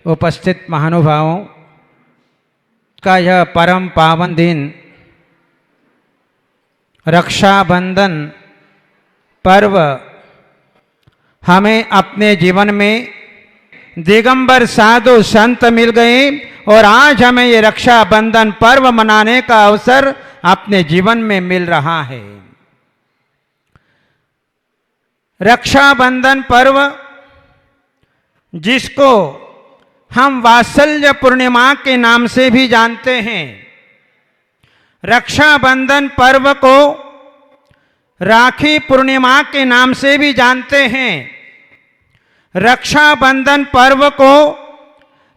उपस्थित महानुभावों का यह परम पावन दिन रक्षाबंधन पर्व हमें अपने जीवन में दिगंबर साधु संत मिल गए और आज हमें ये रक्षाबंधन पर्व मनाने का अवसर अपने जीवन में मिल रहा है। रक्षाबंधन पर्व जिसको हम वात्सल्य पूर्णिमा के नाम से भी जानते हैं, रक्षाबंधन पर्व को राखी पूर्णिमा के नाम से भी जानते हैं। रक्षाबंधन पर्व को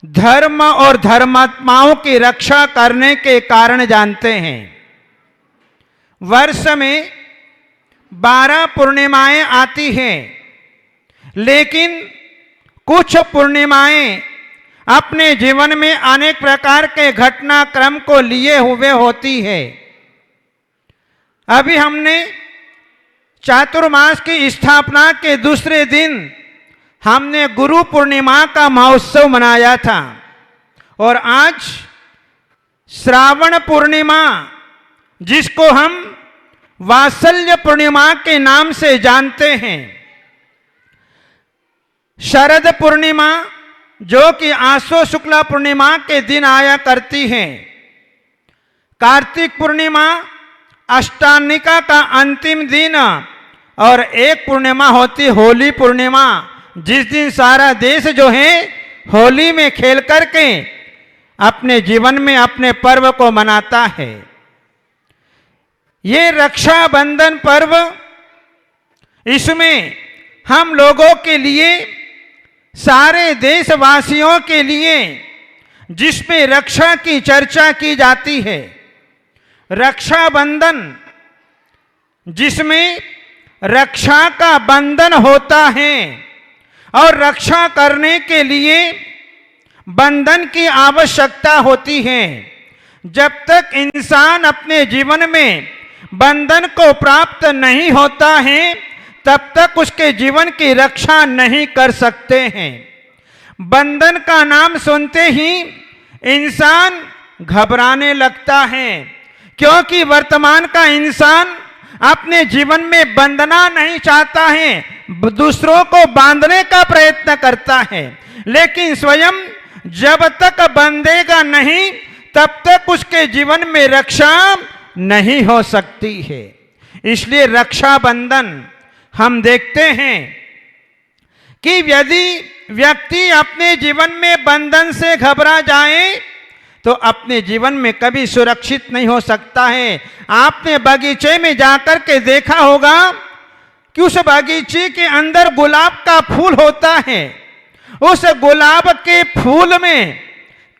धर्म और धर्मात्माओं की रक्षा करने के कारण जानते हैं। वर्ष में 12 पूर्णिमाएं आती हैं, लेकिन कुछ पूर्णिमाएं अपने जीवन में अनेक प्रकार के घटनाक्रम को लिए हुए होती है। अभी हमने चातुर्मास की स्थापना के दूसरे दिन हमने गुरु पूर्णिमा का महोत्सव मनाया था और आज श्रावण पूर्णिमा जिसको हम वात्सल्य पूर्णिमा के नाम से जानते हैं, शरद पूर्णिमा जो कि आसो शुक्ला पूर्णिमा के दिन आया करती है, कार्तिक पूर्णिमा अष्टानिका का अंतिम दिन और एक पूर्णिमा होती होली पूर्णिमा, जिस दिन सारा देश जो है होली में खेल करके अपने जीवन में अपने पर्व को मनाता है। ये रक्षाबंधन पर्व, इसमें हम लोगों के लिए, सारे देशवासियों के लिए, जिसमें रक्षा की चर्चा की जाती है, रक्षाबंधन जिसमें रक्षा का बंधन होता है और रक्षा करने के लिए बंधन की आवश्यकता होती है। जब तक इंसान अपने जीवन में बंधन को प्राप्त नहीं होता है, तब तक उसके जीवन की रक्षा नहीं कर सकते हैं। बंधन का नाम सुनते ही इंसान घबराने लगता है, क्योंकि वर्तमान का इंसान अपने जीवन में बंधना नहीं चाहता है, दूसरों को बांधने का प्रयत्न करता है, लेकिन स्वयं जब तक बंधेगा नहीं तब तक उसके जीवन में रक्षा नहीं हो सकती है। इसलिए रक्षाबंधन हम देखते हैं कि यदि व्यक्ति अपने जीवन में बंधन से घबरा जाए तो अपने जीवन में कभी सुरक्षित नहीं हो सकता है। आपने बगीचे में जाकर के देखा होगा कि उस बगीचे के अंदर गुलाब का फूल होता है। उस गुलाब के फूल में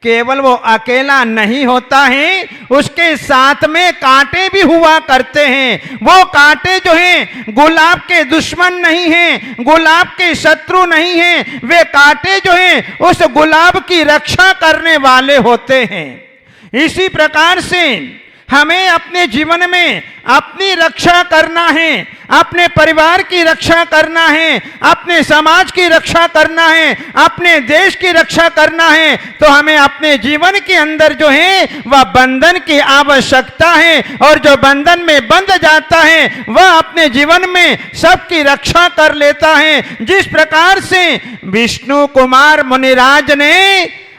केवल वो अकेला नहीं होता है, उसके साथ में कांटे भी हुआ करते हैं। वो कांटे जो हैं गुलाब के दुश्मन नहीं हैं, गुलाब के शत्रु नहीं हैं, वे कांटे जो हैं उस गुलाब की रक्षा करने वाले होते हैं। इसी प्रकार से हमें अपने जीवन में अपनी रक्षा करना है, अपने परिवार की रक्षा करना है, अपने समाज की रक्षा करना है, अपने देश की रक्षा करना है, तो हमें अपने जीवन के अंदर जो है वह बंधन की आवश्यकता है। और जो बंधन में बंध जाता है वह अपने जीवन में सबकी रक्षा कर लेता है। जिस प्रकार से विष्णु कुमार मुनिराज ने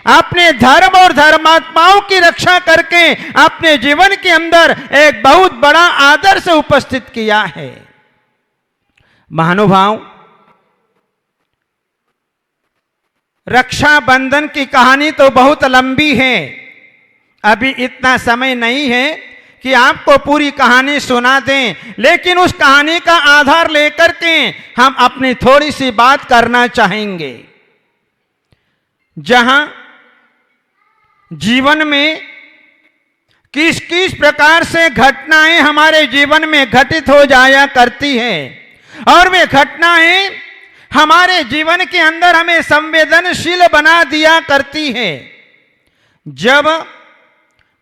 अपने धर्म और धर्मात्माओं की रक्षा करके अपने जीवन के अंदर एक बहुत बड़ा आदर्श उपस्थित किया है। महानुभाव, रक्षाबंधन की कहानी तो बहुत लंबी है, अभी इतना समय नहीं है कि आपको पूरी कहानी सुना दें, लेकिन उस कहानी का आधार लेकर के हम अपनी थोड़ी सी बात करना चाहेंगे। जहां जीवन में किस किस प्रकार से घटनाएं हमारे जीवन में घटित हो जाया करती हैं और वे घटनाएं हमारे जीवन के अंदर हमें संवेदनशील बना दिया करती हैं। जब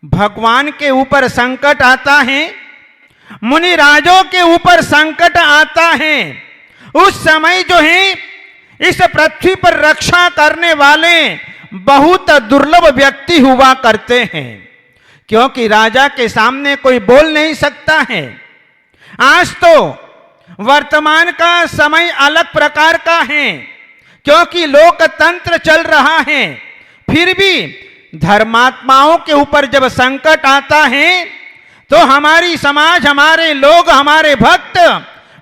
भगवान के ऊपर संकट आता है, मुनिराजों के ऊपर संकट आता है, उस समय जो है इस पृथ्वी पर रक्षा करने वाले बहुत दुर्लभ व्यक्ति हुआ करते हैं, क्योंकि राजा के सामने कोई बोल नहीं सकता है। आज तो वर्तमान का समय अलग प्रकार का है, क्योंकि लोकतंत्र चल रहा है। फिर भी धर्मात्माओं के ऊपर जब संकट आता है तो हमारी समाज, हमारे लोग, हमारे भक्त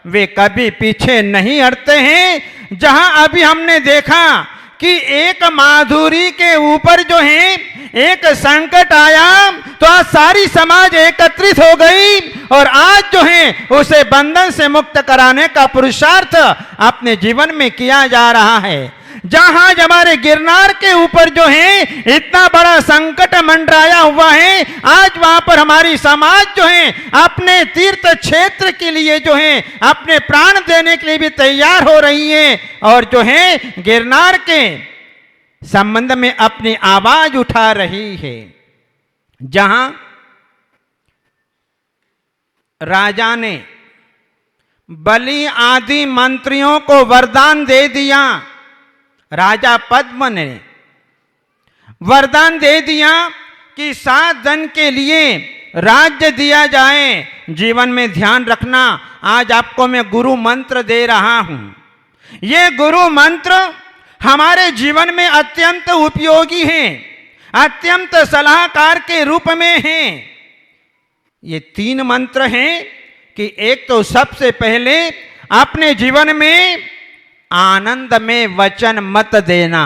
वे कभी पीछे नहीं हटते हैं। जहां अभी हमने देखा कि एक माधुरी के ऊपर जो है एक संकट आया तो आज सारी समाज एकत्रित हो गई और आज जो है उसे बंधन से मुक्त कराने का पुरुषार्थ अपने जीवन में किया जा रहा है। जहां हमारे गिरनार के ऊपर जो है इतना बड़ा संकट मंडराया हुआ है, आज वहां पर हमारी समाज जो है अपने तीर्थ क्षेत्र के लिए जो है अपने प्राण देने के लिए भी तैयार हो रही है और जो है गिरनार के संबंध में अपनी आवाज उठा रही है। जहां राजा ने बलि आदि मंत्रियों को वरदान दे दिया, राजा पद्म ने वरदान दे दिया कि 7 दिन के लिए राज्य दिया जाए। जीवन में ध्यान रखना, आज आपको मैं गुरु मंत्र दे रहा हूं। ये गुरु मंत्र हमारे जीवन में अत्यंत उपयोगी है, अत्यंत सलाहकार के रूप में है। ये 3 मंत्र हैं कि एक तो सबसे पहले अपने जीवन में आनंद में वचन मत देना।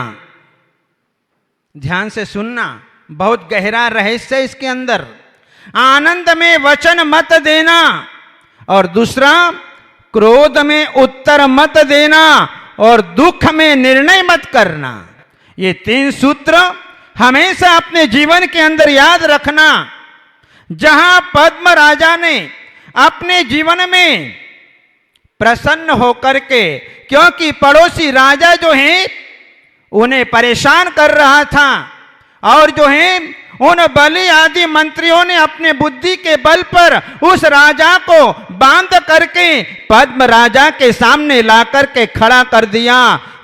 ध्यान से सुनना, बहुत गहरा रहस्य इसके अंदर। आनंद में वचन मत देना। और दूसरा, क्रोध में उत्तर मत देना और दुख में निर्णय मत करना। ये 3 सूत्र हमेशा अपने जीवन के अंदर याद रखना। जहां पद्म राजा ने अपने जीवन में प्रसन्न होकर के, क्योंकि पड़ोसी राजा जो है उन्हें परेशान कर रहा था और जो है उन बलि आदि मंत्रियों ने अपने बुद्धि के बल पर उस राजा को बांध करके पद्म राजा के सामने ला करके खड़ा कर दिया।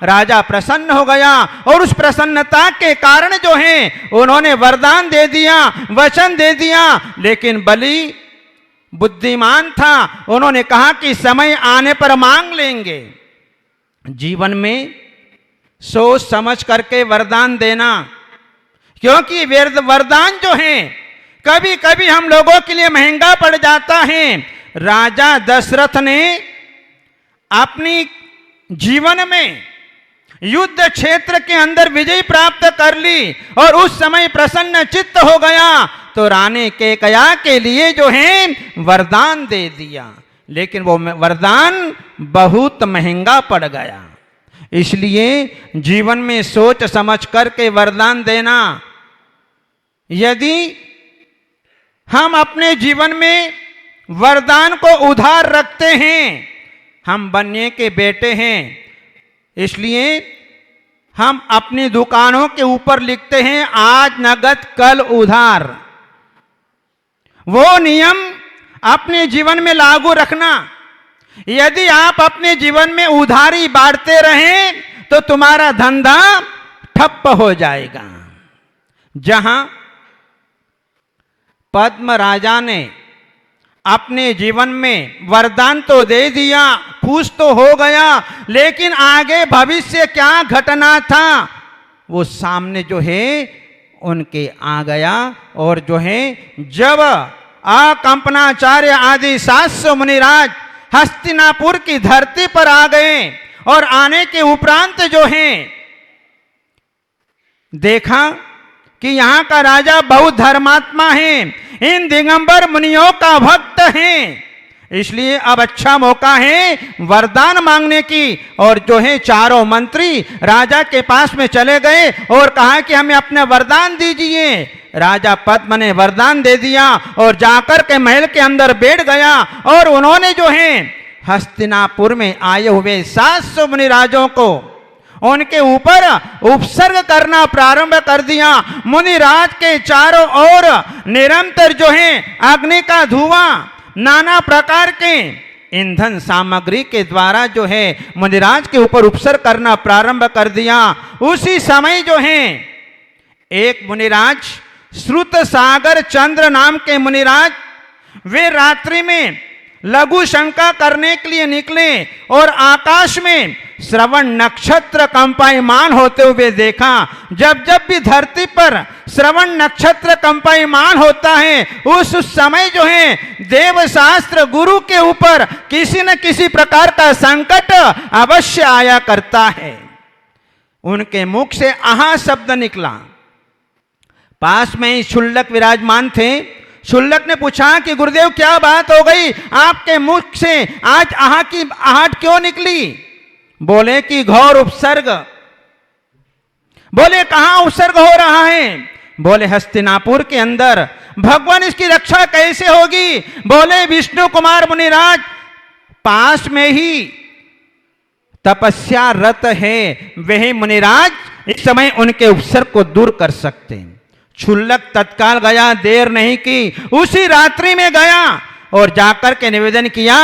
राजा प्रसन्न हो गया और उस प्रसन्नता के कारण जो है उन्होंने वरदान दे दिया, वचन दे दिया। लेकिन बलि बुद्धिमान था, उन्होंने कहा कि समय आने पर मांग लेंगे। जीवन में सोच समझ करके वरदान देना, क्योंकि वरदान जो है कभी कभी हम लोगों के लिए महंगा पड़ जाता है। राजा दशरथ ने अपनी जीवन में युद्ध क्षेत्र के अंदर विजय प्राप्त कर ली और उस समय प्रसन्न चित्त हो गया तो रानी केकया के लिए जो है वरदान दे दिया, लेकिन वो वरदान बहुत महंगा पड़ गया। इसलिए जीवन में सोच समझ करके वरदान देना। यदि हम अपने जीवन में वरदान को उधार रखते हैं, हम बनने के बेटे हैं, इसलिए हम अपनी दुकानों के ऊपर लिखते हैं आज नगद कल उधार। वो नियम अपने जीवन में लागू रखना। यदि आप अपने जीवन में उधारी बांटते रहें तो तुम्हारा धंधा ठप्प हो जाएगा। जहां पद्म राजा ने अपने जीवन में वरदान तो दे दिया, खुश तो हो गया, लेकिन आगे भविष्य क्या घटना था वो सामने जो है उनके आ गया। और जो है जब अकंपनाचार्य आदि 700 मुनिराज हस्तिनापुर की धरती पर आ गए और आने के उपरांत जो है देखा कि यहाँ का राजा बहुत धर्मात्मा है, इन दिगंबर मुनियों का भक्त है, इसलिए अब अच्छा मौका है वरदान मांगने की। और जो है चारों मंत्री राजा के पास में चले गए और कहा कि हमें अपना वरदान दीजिए। राजा पद्म ने वरदान दे दिया और जाकर के महल के अंदर बैठ गया और उन्होंने जो है हस्तिनापुर में आए हुए 700 मुनिराजों को उनके ऊपर उपसर्ग करना प्रारंभ कर दिया। मुनिराज के चारों ओर निरंतर जो है अग्नि का धुआं, नाना प्रकार के ईंधन सामग्री के द्वारा जो है मुनिराज के ऊपर उपसर्ग करना प्रारंभ कर दिया। उसी समय जो है एक मुनिराज श्रुत सागर चंद्र नाम के मुनिराज, वे रात्रि में लघु शंका करने के लिए निकले और आकाश में श्रवण नक्षत्र कंपायमान होते हुए देखा। जब जब भी धरती पर श्रवण नक्षत्र कंपायमान होता है उस समय जो है देवशास्त्र गुरु के ऊपर किसी न किसी प्रकार का संकट अवश्य आया करता है। उनके मुख से आहा शब्द निकला। पास में ही शुल्लक विराजमान थे। शुल्लक ने पूछा कि गुरुदेव क्या बात हो गई, आपके मुख से आज आहा की आहट क्यों निकली? बोले कि घोर उपसर्ग। बोले कहां उपसर्ग हो रहा है? बोले हस्तिनापुर के अंदर। भगवान इसकी रक्षा कैसे होगी? बोले विष्णु कुमार मुनिराज पास में ही तपस्या रत है, वही मुनिराज इस समय उनके उपसर्ग को दूर कर सकते हैं। शुल्लक तत्काल गया, देर नहीं की, उसी रात्रि में गया और जाकर के निवेदन किया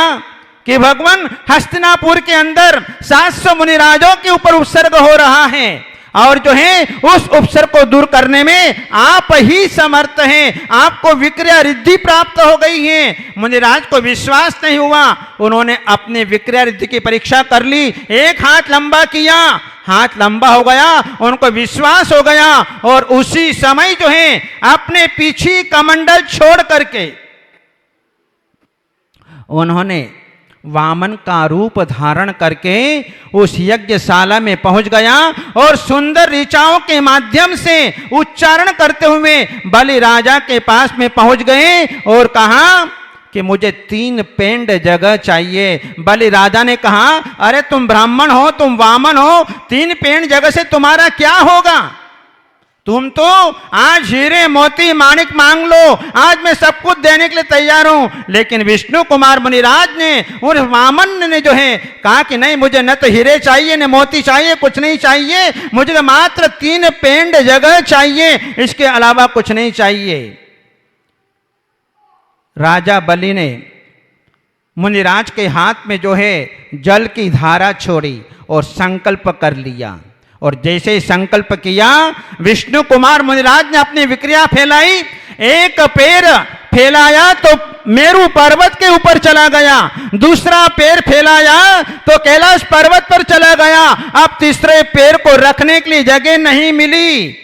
कि भगवान हस्तिनापुर के अंदर 700 मुनिराजों के ऊपर उपसर्ग हो रहा है और जो है उस उपसर्ग को दूर करने में आप ही समर्थ हैं, आपको विक्रिया रिद्धि प्राप्त हो गई है। मुनिराज को विश्वास नहीं हुआ, उन्होंने अपने विक्रिया रिद्धि की परीक्षा कर ली। एक हाथ लंबा किया, हाथ लंबा हो गया, उनको विश्वास हो गया और उसी समय जो है अपने पीछे कमंडल छोड़ करके उन्होंने वामन का रूप धारण करके उस यज्ञशाला में पहुंच गया और सुंदर ऋचाओं के माध्यम से उच्चारण करते हुए बलि राजा के पास में पहुंच गए और कहा कि मुझे 3 पेंड जगह चाहिए। बलि राजा ने कहा अरे तुम ब्राह्मण हो, तुम वामन हो, 3 पेंड जगह से तुम्हारा क्या होगा? तुम तो आज हीरे मोती माणिक मांग लो, आज मैं सब कुछ देने के लिए तैयार हूं। लेकिन विष्णु कुमार मुनिराज ने उन वामन ने जो है कहा कि नहीं, मुझे न तो हीरे चाहिए न मोती चाहिए, कुछ नहीं चाहिए, मुझे तो मात्र 3 पेंड जगह चाहिए, इसके अलावा कुछ नहीं चाहिए। राजा बलि ने मुनिराज के हाथ में जो है जल की धारा छोड़ी और संकल्प कर लिया और जैसे ही संकल्प किया विष्णु कुमार मुनिराज ने अपनी विक्रिया फैलाई। एक पैर फैलाया तो मेरू पर्वत के ऊपर चला गया, दूसरा पैर फैलाया तो कैलाश पर्वत पर चला गया। अब तीसरे पैर को रखने के लिए जगह नहीं मिली।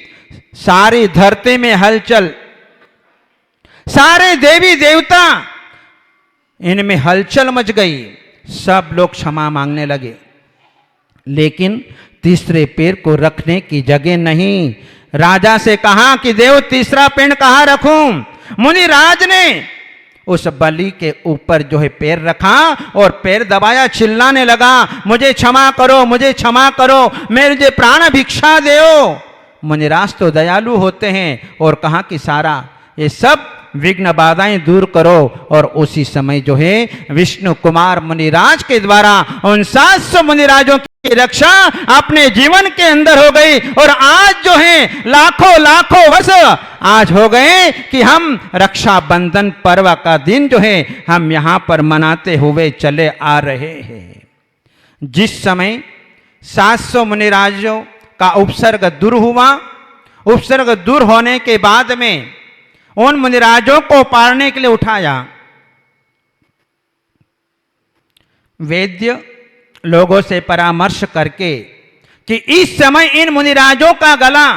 सारी धरती में हलचल, सारे देवी देवता इनमें हलचल मच गई। सब लोग क्षमा मांगने लगे, लेकिन तीसरे पैर को रखने की जगह नहीं। राजा से कहा कि देव तीसरा पेड़ कहां रखूं? मुनिराज ने उस बलि के ऊपर जो है पैर रखा और पैर दबाया, चिल्लाने लगा मुझे क्षमा करो, मुझे क्षमा करो, मेरे प्राण भिक्षा दो। मुनिराज तो दयालु होते हैं और कहा कि सारा ये सब विघ्न बाधाएं दूर करो। और उसी समय जो है विष्णु कुमार मुनिराज के द्वारा उन 700 मुनिराजों की रक्षा अपने जीवन के अंदर हो गई। और आज जो है लाखों लाखों वर्ष आज हो गए कि हम रक्षा बंधन पर्व का दिन जो है हम यहां पर मनाते हुए चले आ रहे हैं। जिस समय 700 मुनिराजों का उपसर्ग दूर हुआ, उपसर्ग दूर होने के बाद में उन मुनिराजों को पारने के लिए उठाया। वैद्य लोगों से परामर्श करके कि इस समय इन मुनिराजों का गला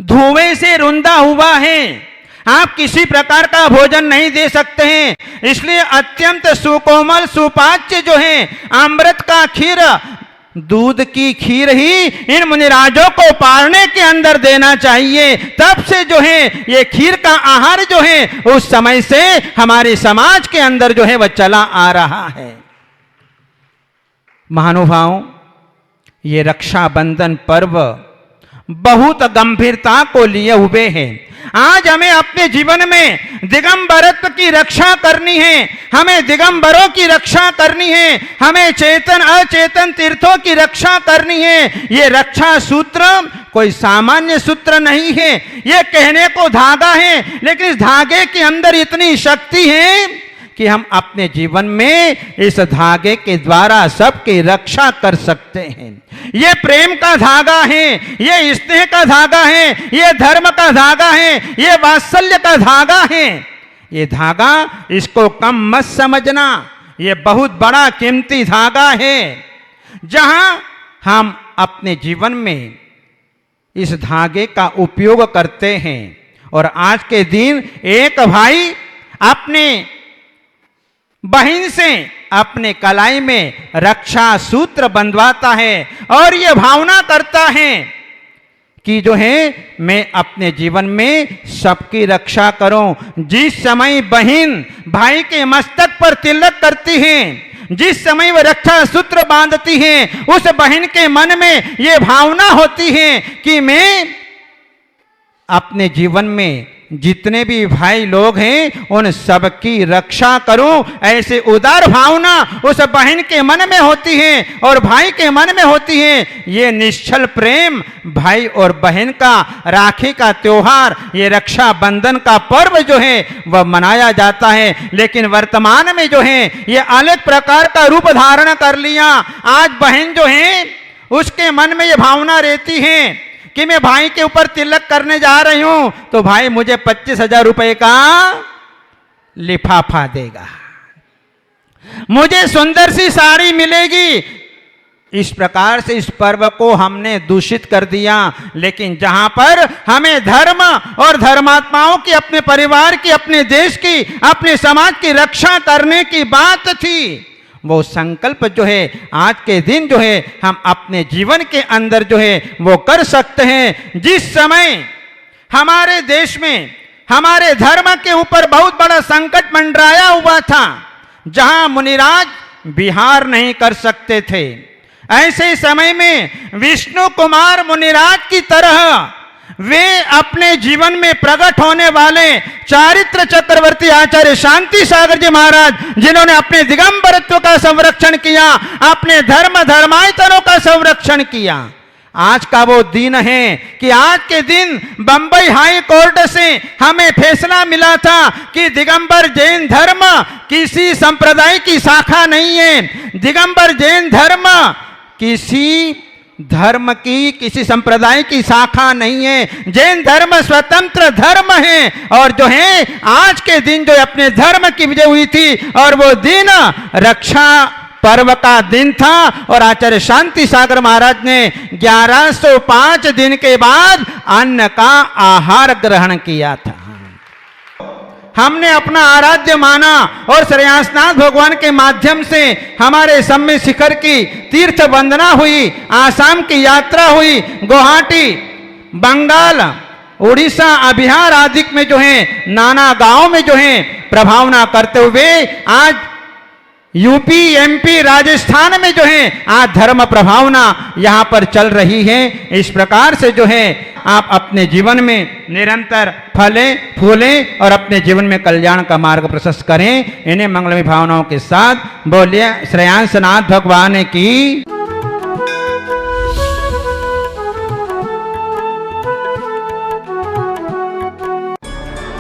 धुएं से रुंधा हुआ है, आप किसी प्रकार का भोजन नहीं दे सकते हैं, इसलिए अत्यंत सुकोमल सुपाच्य जो है अमृत का खीर, दूध की खीर ही इन मुनिराजों को पारने के अंदर देना चाहिए। तब से जो है ये खीर का आहार जो है उस समय से हमारे समाज के अंदर जो है वह चला आ रहा है। महानुभावों, ये रक्षाबंधन पर्व बहुत गंभीरता को लिए हुए हैं। आज हमें अपने जीवन में दिगंबरत्व की रक्षा करनी है, हमें दिगंबरों की रक्षा करनी है, हमें चेतन अचेतन तीर्थों की रक्षा करनी है। ये रक्षा सूत्र कोई सामान्य सूत्र नहीं है, ये कहने को धागा है, लेकिन इस धागे के अंदर इतनी शक्ति है कि हम अपने जीवन में इस धागे के द्वारा सबकी रक्षा कर सकते हैं। ये प्रेम का धागा है, ये स्नेह का धागा है, ये धर्म का धागा है, ये वात्सल्य का धागा है। ये धागा, इसको कम मत समझना, ये बहुत बड़ा कीमती धागा है। जहां हम अपने जीवन में इस धागे का उपयोग करते हैं और आज के दिन एक भाई अपने बहन से अपने कलाई में रक्षा सूत्र बंधवाता है और यह भावना करता है कि जो है मैं अपने जीवन में सबकी रक्षा करूं। जिस समय बहन भाई के मस्तक पर तिलक करती है, जिस समय वह रक्षा सूत्र बांधती है, उस बहन के मन में यह भावना होती है कि मैं अपने जीवन में जितने भी भाई लोग हैं उन सबकी रक्षा करूं। ऐसे उदार भावना उस बहन के मन में होती है और भाई के मन में होती है। ये निश्चल प्रेम भाई और बहन का राखी का त्योहार, ये रक्षा बंधन का पर्व जो है वह मनाया जाता है। लेकिन वर्तमान में जो है ये अलग प्रकार का रूप धारण कर लिया। आज बहन जो है उसके मन में ये भावना रहती है कि मैं भाई के ऊपर तिलक करने जा रही हूं तो भाई मुझे 25,000 रुपए का लिफाफा देगा, मुझे सुंदर सी साड़ी मिलेगी। इस प्रकार से इस पर्व को हमने दूषित कर दिया। लेकिन जहां पर हमें धर्म और धर्मात्माओं की, अपने परिवार की, अपने देश की, अपने समाज की रक्षा करने की बात थी, वो संकल्प जो है आज के दिन जो है हम अपने जीवन के अंदर जो है वो कर सकते हैं। जिस समय हमारे देश में हमारे धर्म के ऊपर बहुत बड़ा संकट मंडराया हुआ था, जहां मुनिराज विहार नहीं कर सकते थे, ऐसे समय में विष्णु कुमार मुनिराज की तरह वे अपने जीवन में प्रकट होने वाले चारित्र चक्रवर्ती आचार्य शांति सागर जी महाराज, जिन्होंने अपने दिगंबरत्व का संरक्षण किया, अपने धर्म धर्मायतनों का संरक्षण किया। आज का वो दिन है कि आज के दिन बंबई हाई कोर्ट से हमें फैसला मिला था कि दिगंबर जैन धर्म किसी संप्रदाय की शाखा नहीं है। दिगंबर जैन धर्म किसी धर्म की, किसी संप्रदाय की शाखा नहीं है। जैन धर्म स्वतंत्र धर्म है और जो है आज के दिन जो अपने धर्म की विजय हुई थी और वो दिन रक्षा पर्व का दिन था। और आचार्य शांति सागर महाराज ने 1105 दिन के बाद अन्न का आहार ग्रहण किया था। हमने अपना आराध्य माना और श्रेयांसनाथ भगवान के माध्यम से हमारे सम्य शिखर की तीर्थ वंदना हुई, आसाम की यात्रा हुई, गुवाहाटी, बंगाल, उड़ीसा, बिहार आदि में जो है नाना गांव में जो है प्रभावना करते हुए आज यूपी, एमपी, राजस्थान में जो है आज धर्म प्रभावना यहाँ पर चल रही है। इस प्रकार से जो है आप अपने जीवन में निरंतर फले फूले और अपने जीवन में कल्याण का मार्ग प्रशस्त करें। इन्हें मंगलमय भावनाओं के साथ बोलिए श्रेयांसनाथ भगवान की।